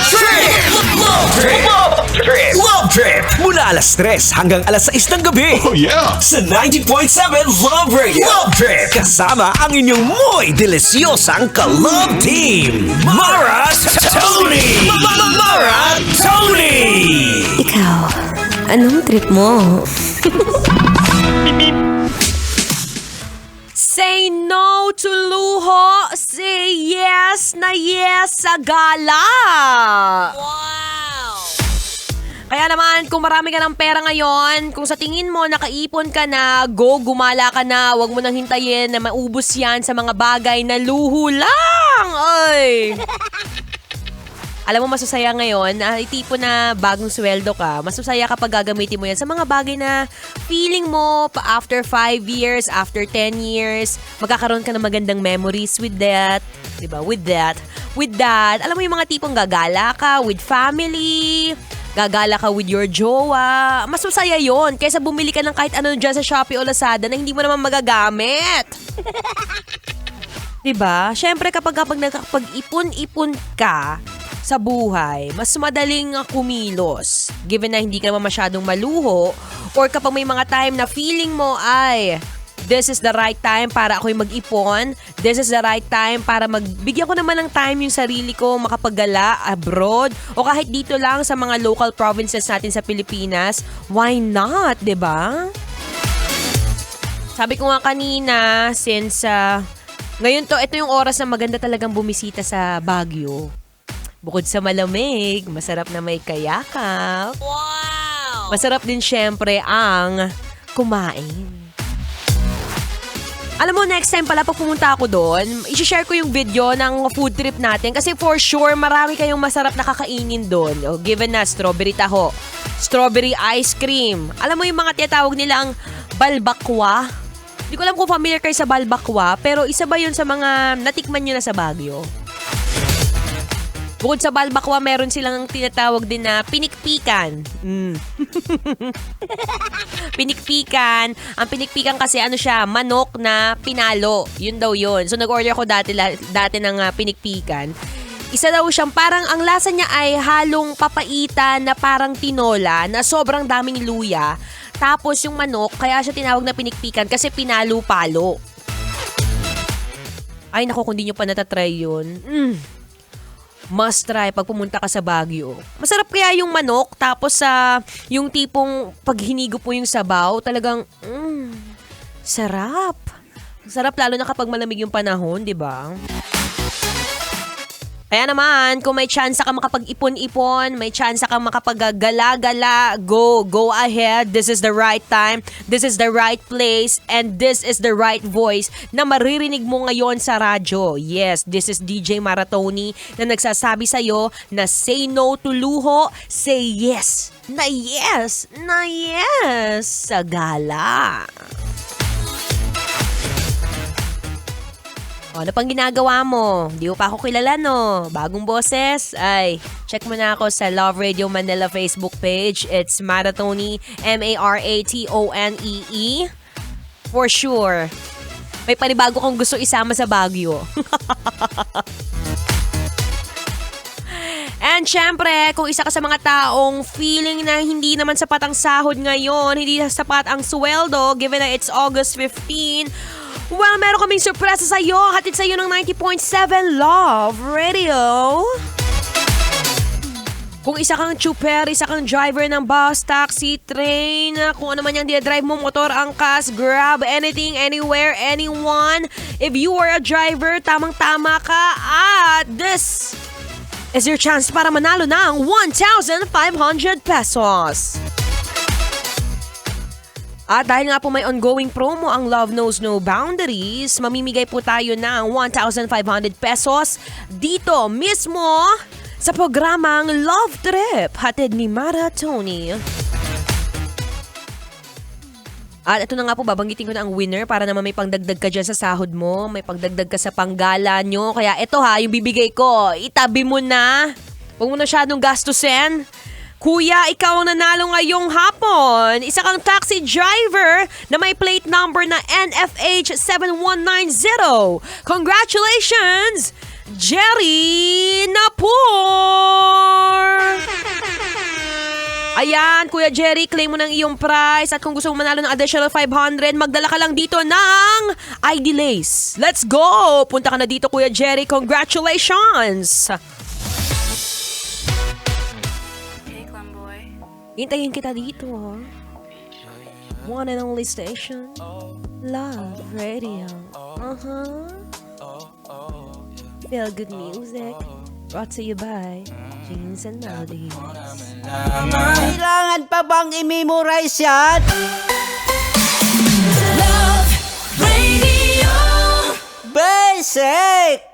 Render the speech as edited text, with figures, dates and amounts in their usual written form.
Trip! Love Trip! Love Trip! Mula alas 3 hanggang alas 6 ng gabi. Oh yeah! Sa 90.7 Love Radio. Love Trip! Kasama ang inyong muy delisyosang ka-love team. Mara Tony! Mara Tony! Ikaw, anong trip mo? Say no to luho, say yes na yes sa gala. Wow! Kaya naman, kung marami ka ng pera ngayon, kung sa tingin mo nakaipon ka na, go, gumala ka na. Huwag mo nang hintayin na maubos yan sa mga bagay na luho lang. Ay! Alam mo, masusaya ngayon, tipo na bagong sweldo ka, masusaya kapag gagamitin mo yan sa mga bagay na feeling mo pa after 5 years, after 10 years, magkakaroon ka ng magandang memories with that. Diba? With that. Alam mo yung mga tipong gagala ka with family, gagala ka with your jowa. Mas masaya yon kaysa bumili ka ng kahit ano dyan sa Shopee o Lazada na hindi mo naman magagamit. Diba? Siyempre kapag nakapag-ipon-ipon ka sa buhay, mas madaling kumilos. Given na hindi ka naman masyadong maluho, or kapag may mga time na feeling mo ay this is the right time para ako'y mag-ipon, this is the right time para magbigyan ko naman ng time yung sarili ko makapaggala abroad, o kahit dito lang sa mga local provinces natin sa Pilipinas, why not, diba? Sabi ko nga kanina, since ngayon ito yung oras na maganda talagang bumisita sa Baguio. Bukod sa malamig, masarap na may kayakap. Wow! Masarap din syempre ang kumain. Alam mo, next time pala pag pumunta ako doon, i-share ko yung video ng food trip natin kasi for sure marami kayong masarap na kakainin doon. O, given na strawberry taho, strawberry ice cream. Alam mo yung mga tinatawag nilang balbakwa? Hindi ko alam kung familiar kayo sa balbakwa, pero isa ba yun sa mga natikman nyo na sa Baguio? Bukod sa balbakwa, meron silang tinatawag din na pinikpikan. Pinikpikan. Ang pinikpikan kasi ano siya, manok na pinalo. Yun daw yun. So nag-order ko dati ng pinikpikan. Isa daw siyang parang ang lasa niya ay halong papaitan na parang tinola na sobrang daming luya. Tapos yung manok, kaya siya tinawag na pinikpikan kasi pinalo-palo. Ay naku, kung di nyo pa natatry yun. Must try pag pumunta ka sa Baguio. Masarap kaya yung manok, tapos yung tipong pag hinigo po yung sabaw, talagang sarap. Sarap lalo na kapag malamig yung panahon, di ba? Kaya naman, kung may chance ka makapag-ipon-ipon, may chance ka makapag-gala-gala, go ahead. This is the right time, this is the right place, and this is the right voice na maririnig mo ngayon sa radyo. Yes, this is DJ Maratoni na nagsasabi sa'yo na say no to luho, say yes na yes sa gala. Ano pang ginagawa mo? Di mo pa ako kilala, no? Bagong boses? Ay, check mo na ako sa Love Radio Manila Facebook page. It's Maratoni, Maratone. For sure. May panibago kong gusto isama sa Baguio. And syempre, kung isa ka sa mga taong feeling na hindi naman sapat ang sahod ngayon, hindi sapat ang sweldo, given na it's August 15, well, meron kaming surpresa sa'yo. Hatid sa'yo ng 90.7 Love Radio. Kung isa kang chuper, isa kang driver ng bus, taxi, train, kung ano man yung drive mo, motor, angkas, grab, anything, anywhere, anyone. If you are a driver, tamang-tama ka at this is your chance para manalo ng 1,500 pesos. At dahil nga po may ongoing promo ang Love Knows No Boundaries, mamimigay po tayo ng 1,500 pesos dito mismo sa programang Love Trip, hatid ni Mara Tony. At ito na nga po, babanggitin ko na ang winner para naman may pangdagdag ka dyan sa sahod mo, may pangdagdag ka sa panggala nyo. Kaya ito yung bibigay ko, itabi mo na. Huwag mo na masyadong gastusin. Kuya, ikaw ang nanalo ngayong hapon. Isa kang taxi driver na may plate number na NFH7190. Congratulations, Jerry Napon! Ayan, Kuya Jerry, claim mo ng iyong prize. At kung gusto mo manalo ng additional 500, magdala ka lang dito ng ID Lace. Let's go! Punta ka na dito, Kuya Jerry. Congratulations! Hintayin kita dito, ha? One and only station. Love Radio. Feel good music. Brought to you by Jeans and Melodies. Kailangan pa bang i-memorize yan? Love Radio. Basic!